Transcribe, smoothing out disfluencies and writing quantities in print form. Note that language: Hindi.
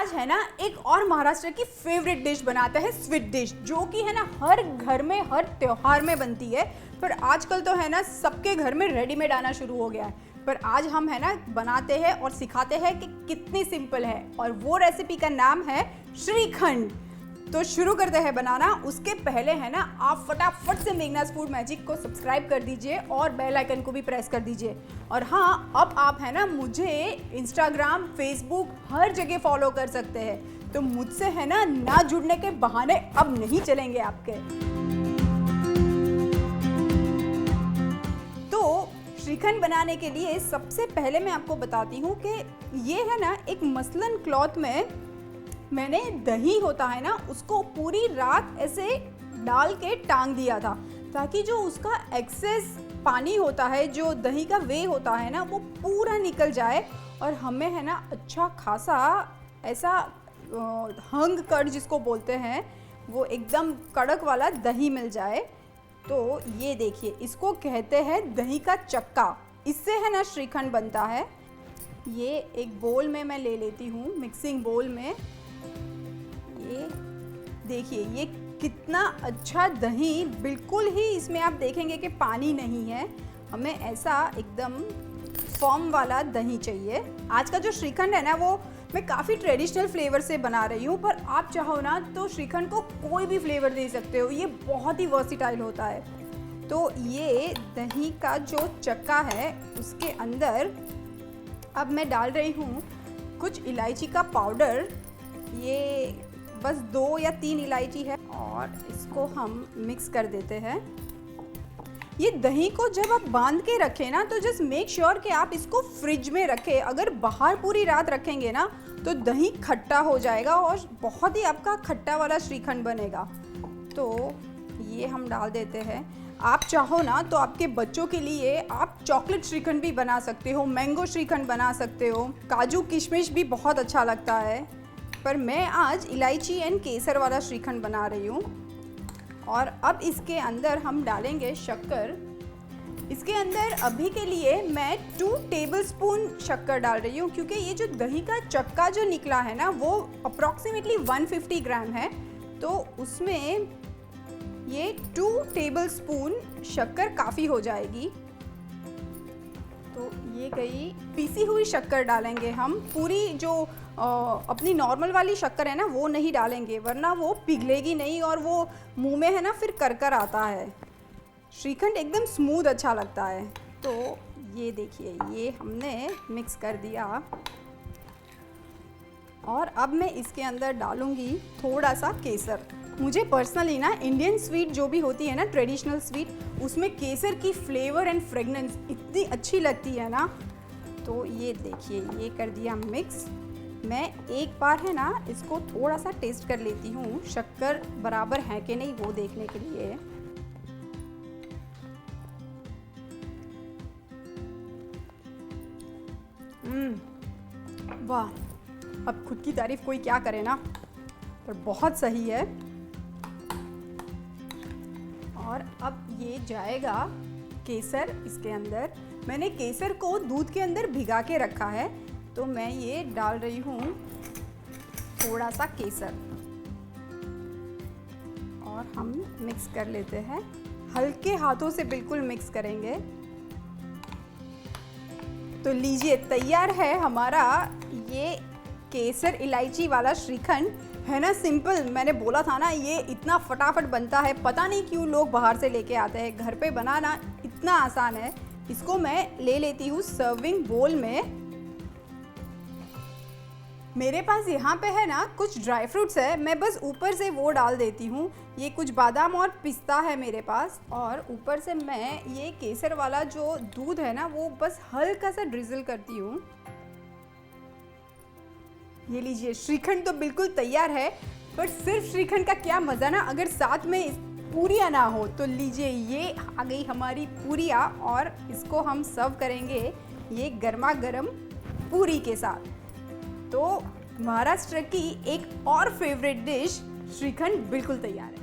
आज है ना एक और महाराष्ट्र की फेवरेट डिश बनाते हैं, स्वीट डिश, जो कि है ना हर घर में हर त्योहार में बनती है। पर आजकल तो है ना सबके घर में रेडीमेड आना शुरू हो गया है। पर आज हम है ना बनाते हैं और सिखाते हैं कि कितनी सिंपल है, और वो रेसिपी का नाम है श्रीखंड। तो शुरू करते हैं बनाना। उसके पहले है ना आप फटाफट से मेघनाज फूड मैजिक को सब्सक्राइब कर दीजिए और बेल आइकन को भी प्रेस कर दीजिए। और हाँ, अब आप है ना मुझे इंस्टाग्राम, फेसबुक हर जगह फॉलो कर सकते हैं। तो मुझसे है ना जुड़ने के बहाने अब नहीं चलेंगे आपके। तो श्रीखंड बनाने के लिए सबसे पहले मैं आपको बताती हूँ कि ये है ना एक मसलन क्लॉथ में मैंने दही होता है ना उसको पूरी रात ऐसे डाल के टांग दिया था, ताकि जो उसका एक्सेस पानी होता है, जो दही का वे होता है ना, वो पूरा निकल जाए और हमें है ना अच्छा खासा ऐसा हंग कर्ड जिसको बोलते हैं, वो एकदम कड़क वाला दही मिल जाए। तो ये देखिए, इसको कहते हैं दही का चक्का। इससे है ना श्रीखंड बनता है। ये एक बोल में मैं ले लेती हूँ, मिक्सिंग बोल में। ये देखिए, ये कितना अच्छा दही, बिल्कुल ही इसमें आप देखेंगे कि पानी नहीं है। हमें ऐसा एकदम फॉर्म वाला दही चाहिए। आज का जो श्रीखंड है ना वो मैं काफ़ी ट्रेडिशनल फ्लेवर से बना रही हूँ, पर आप चाहो ना तो श्रीखंड को कोई भी फ्लेवर दे सकते हो। ये बहुत ही वर्सिटाइल होता है। तो ये दही का जो चक्का है उसके अंदर अब मैं डाल रही हूँ कुछ इलायची का पाउडर। ये बस 2 या 3 इलायची है और इसको हम मिक्स कर देते हैं। ये दही को जब आप बांध के रखें ना तो जस्ट मेक श्योर कि आप इसको फ्रिज में रखें। अगर बाहर पूरी रात रखेंगे ना तो दही खट्टा हो जाएगा और बहुत ही आपका खट्टा वाला श्रीखंड बनेगा। तो ये हम डाल देते हैं। आप चाहो ना तो आपके बच्चों के लिए आप चॉकलेट श्रीखंड भी बना सकते हो, मैंगो श्रीखंड बना सकते हो, काजू किशमिश भी बहुत अच्छा लगता है। पर मैं आज इलायची एंड केसर वाला श्रीखंड बना रही हूँ। और अब इसके अंदर हम डालेंगे शक्कर। इसके अंदर अभी के लिए मैं 2 टेबलस्पून शक्कर डाल रही हूँ, क्योंकि ये जो दही का चक्का जो निकला है ना वो अप्रॉक्सीमेटली 150 ग्राम है। तो उसमें ये 2 टेबलस्पून शक्कर काफ़ी हो जाएगी। तो ये गई पीसी हुई शक्कर डालेंगे हम। पूरी जो अपनी नॉर्मल वाली शक्कर है ना वो नहीं डालेंगे, वरना वो पिघलेगी नहीं और वो मुंह में है ना फिर कर आता है। श्रीखंड एकदम स्मूथ अच्छा लगता है। तो ये देखिए, ये हमने मिक्स कर दिया। और अब मैं इसके अंदर डालूंगी थोड़ा सा केसर। मुझे पर्सनली ना इंडियन स्वीट जो भी होती है ना, ट्रेडिशनल स्वीट, उसमें केसर की फ्लेवर एंड फ्रेगनेंस इतनी अच्छी लगती है ना। तो ये देखिए, ये कर दिया मिक्स। मैं एक बार है ना इसको थोड़ा सा टेस्ट कर लेती हूँ, शक्कर बराबर है कि नहीं वो देखने के लिए। वाह, अब खुद की तारीफ कोई क्या करे ना, पर बहुत सही है। और अब ये जाएगा केसर इसके अंदर। मैंने केसर को दूध के अंदर भिगा के रखा है, तो मैं ये डाल रही हूँ थोड़ा सा केसर और हम मिक्स कर लेते हैं। हल्के हाथों से बिल्कुल मिक्स करेंगे। तो लीजिए, तैयार है हमारा ये केसर इलायची वाला श्रीखंड। है ना सिंपल, मैंने बोला था ना ये इतना फटाफट बनता है। पता नहीं क्यों लोग बाहर से लेके आते हैं, घर पे बनाना इतना आसान है। इसको मैं ले लेती हूँ सर्विंग बोल में। मेरे पास यहाँ पे है ना कुछ ड्राई फ्रूट्स है, मैं बस ऊपर से वो डाल देती हूँ। ये कुछ बादाम और पिस्ता है मेरे पास, और ऊपर से मैं ये केसर वाला जो दूध है ना वो बस हल्का सा ड्रिजल करती हूँ। ये लीजिए, श्रीखंड तो बिल्कुल तैयार है। पर सिर्फ श्रीखंड का क्या मज़ा ना अगर साथ में पूरियाँ ना हो। तो लीजिए, ये आ गई हमारी पूरियाँ और इसको हम सर्व करेंगे ये गर्मा गर्म पूरी के साथ। तो महाराष्ट्र की एक और फेवरेट डिश श्रीखंड बिल्कुल तैयार है।